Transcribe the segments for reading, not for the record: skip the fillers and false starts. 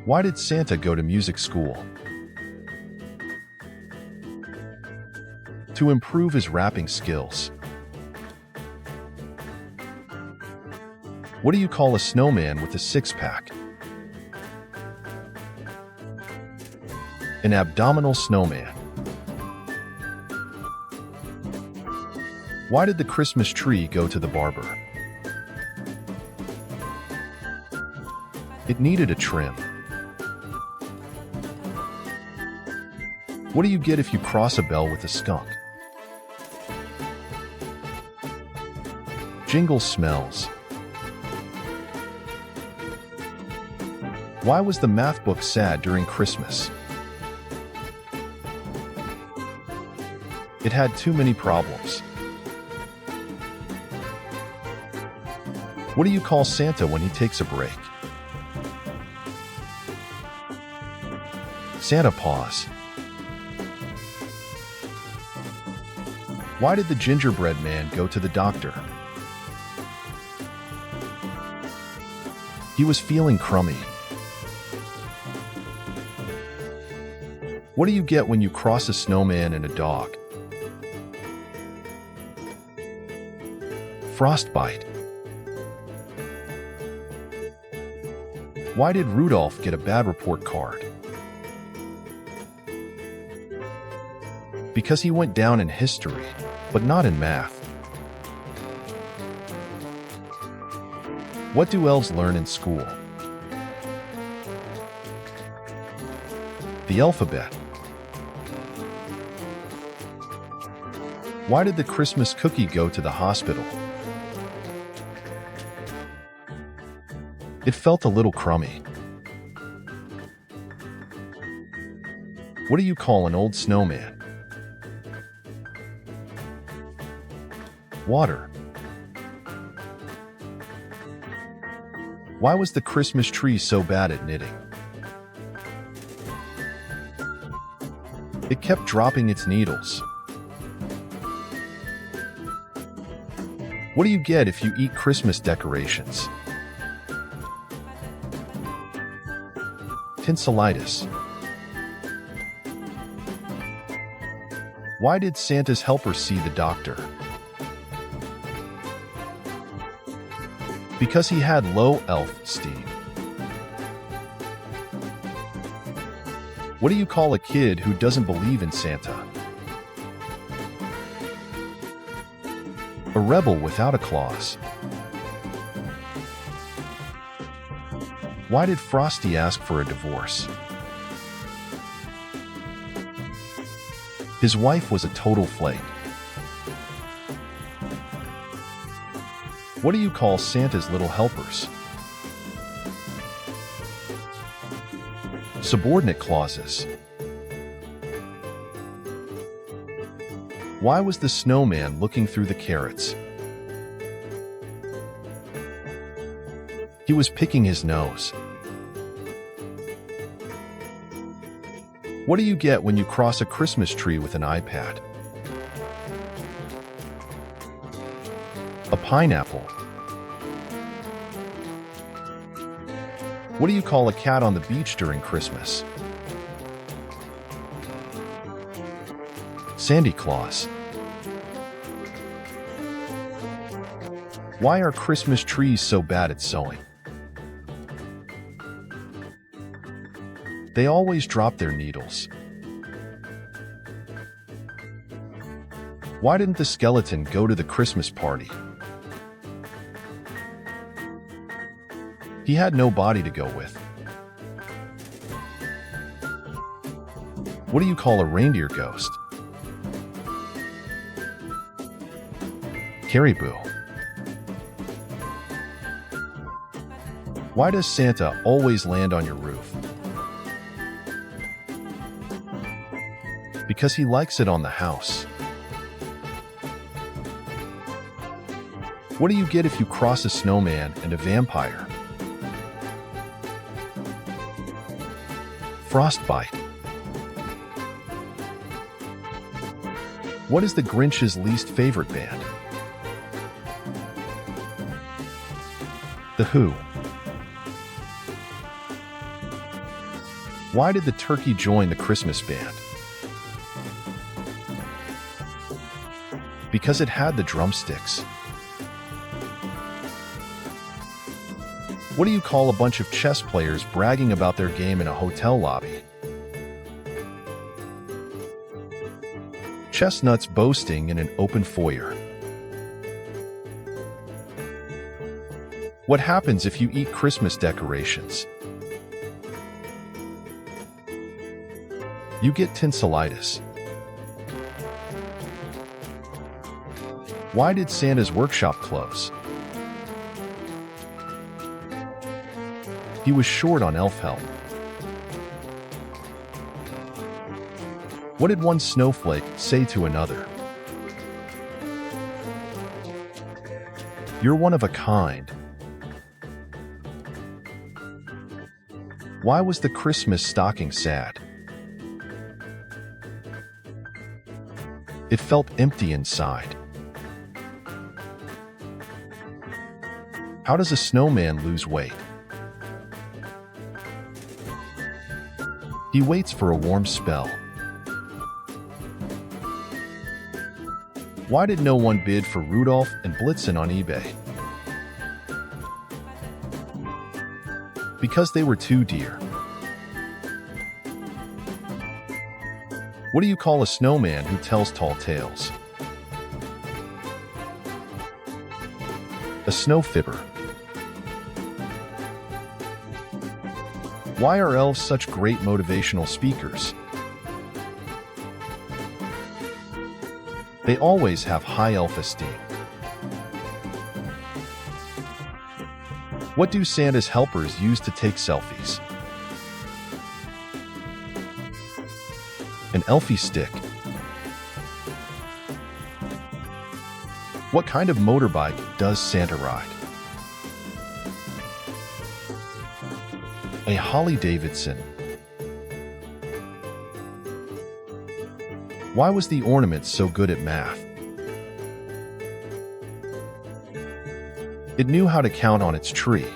Why did Santa go to music school? To improve his rapping skills. What do you call a snowman with a six-pack? An abdominal snowman. Why did the Christmas tree go to the barber? It needed a trim. What do you get if you cross a bell with a skunk? Jingle smells. Why was the math book sad during Christmas? It had too many problems. What do you call Santa when he takes a break? Santa Paws. Why did the gingerbread man go to the doctor? He was feeling crummy. What do you get when you cross a snowman and a dog? Frostbite. Why did Rudolph get a bad report card? Because he went down in history, but not in math. What do elves learn in school? The alphabet. Why did the Christmas cookie go to the hospital? It felt a little crummy. What do you call an old snowman? Water. Why was the Christmas tree so bad at knitting? It kept dropping its needles. What do you get if you eat Christmas decorations? Tinselitis. Why did Santa's helper see the doctor? Because he had low self-esteem. What do you call a kid who doesn't believe in Santa? A rebel without a clause. Why did Frosty ask for a divorce? His wife was a total flake. What do you call Santa's little helpers? Subordinate clauses. Why was the snowman looking through the carrots? He was picking his nose. What do you get when you cross a Christmas tree with an iPad? A pineapple. What do you call a cat on the beach during Christmas? Sandy Claus. Why are Christmas trees so bad at sewing? They always drop their needles. Why didn't the skeleton go to the Christmas party? He had no body to go with. What do you call a reindeer ghost? Caribou. Why does Santa always land on your roof? Because he likes it on the house. What do you get if you cross a snowman and a vampire? Frostbite. What is the Grinch's least favorite band? The Who. Why did the turkey join the Christmas band? Because it had the drumsticks. What do you call a bunch of chess players bragging about their game in a hotel lobby? Chestnuts boasting in an open foyer. What happens if you eat Christmas decorations? You get tinselitis. Why did Santa's workshop close? He was short on elf help. What did one snowflake say to another? You're one of a kind. Why was the Christmas stocking sad? It felt empty inside. How does a snowman lose weight? He waits for a warm spell. Why did no one bid for Rudolph and Blitzen on eBay? Because they were too dear. What do you call a snowman who tells tall tales? A snowfibber. Why are elves such great motivational speakers? They always have high self-esteem. What do Santa's helpers use to take selfies? An elfie stick. What kind of motorbike does Santa ride? A Harley-Davidson. Why was the ornament so good at math? It knew how to count on its tree.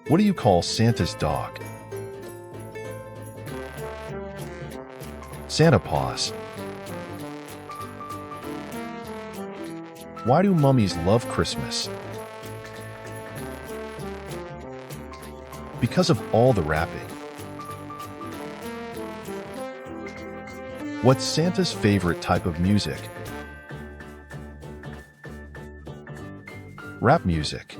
What do you call Santa's dog? Santa Paws. Why do mummies love Christmas? Because of all the wrapping. What's Santa's favorite type of music? Rap music.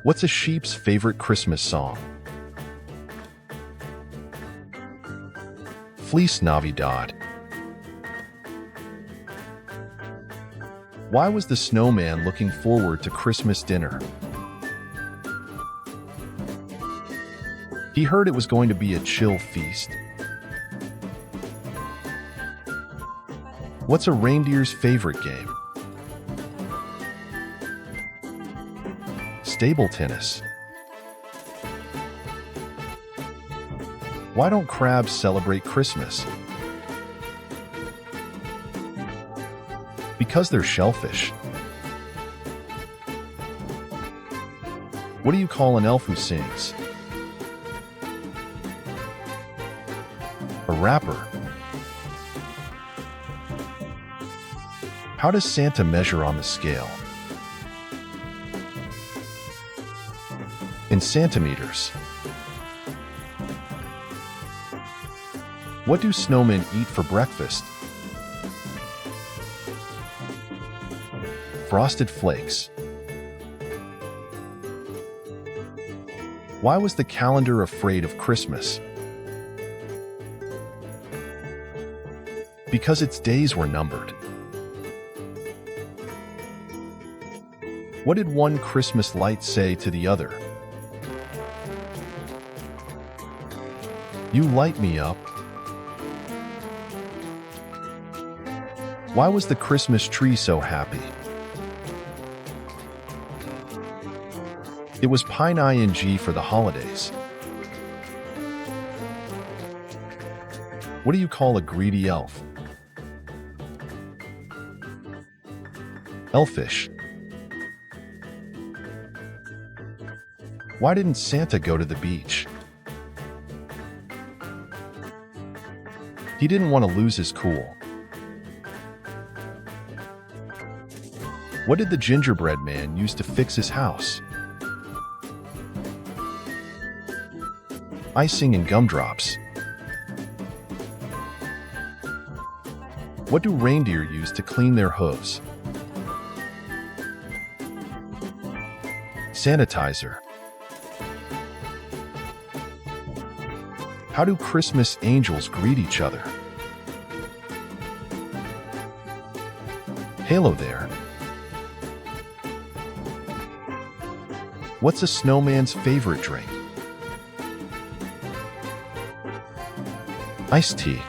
What's a sheep's favorite Christmas song? Feliz Navidad. Why was the snowman looking forward to Christmas dinner? He heard it was going to be a chill feast. What's a reindeer's favorite game? Stable tennis. Why don't crabs celebrate Christmas? Because they're shellfish. What do you call an elf who sings? A rapper. How does Santa measure on the scale? In centimeters. What do snowmen eat for breakfast? Frosted flakes. Why was the calendar afraid of Christmas? Because its days were numbered. What did one Christmas light say to the other? You light me up. Why was the Christmas tree so happy? It was pine ing for the holidays. What do you call a greedy elf? Elfish. Why didn't Santa go to the beach? He didn't want to lose his cool. What did the gingerbread man use to fix his house? Icing and gumdrops. What do reindeer use to clean their hooves? Sanitizer. How do Christmas angels greet each other? Hello there. What's a snowman's favorite drink? Iced tea.